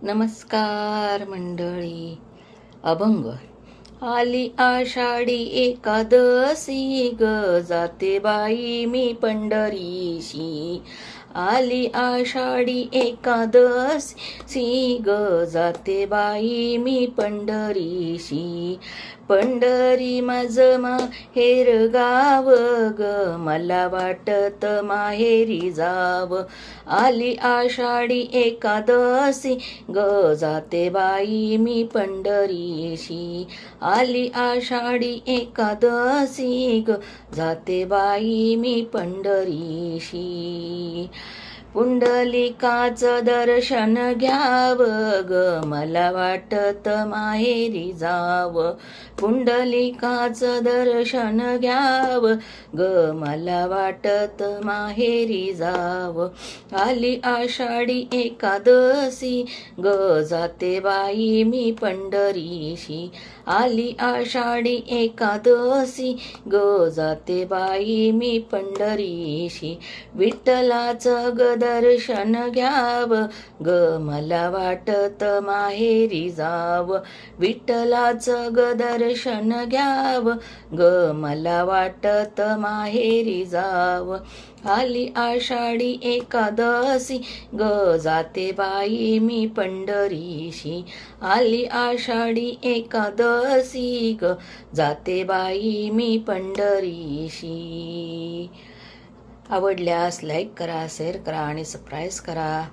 नमस्कार मंडळी. अभंग. आली आषाढी एकादशी ग, जाते बाई मी पंढरीशी. आली आषाढी एकादशी ग, जाते बाई मी पंढरीशी. पंढरी माझं माहेर गाव ग, मला वाटत माहेरी जाव. आली आषाढी एकादशी ग, जाते बाई मी पंढरीशी. आली आषाढी एकादशी ग, जाते बाई मी पंढरीशी. पुंडलिकाचं दर्शन घ्याव ग, मला वाटत माहेरी जाव. पुंडलिकाचं दर्शन घ्याव ग, मला वाटत माहेरी जाव. आली आषाढी एकादशी ग, जाते बाई मी पंढरीशी. आली आषाढी एकादशी ग, जाते बाई मी पंढरीशी. विठ्ठलाचं ग दर्शन घ्याव ग, मला वाटत माहेरी जाव. विठ्ठलाचं ग दर्शन घ्याव ग, मला वाटत माहेरी जाव. आली आषाढी एकादशी ग, जाते बाई मी पंढरीशी. आली आषाढी एकादशी ग, जाते बाई मी पंढरीशी. आवडल्यास लाईक करा, शेअर करा आणि सबस्क्राईब करा.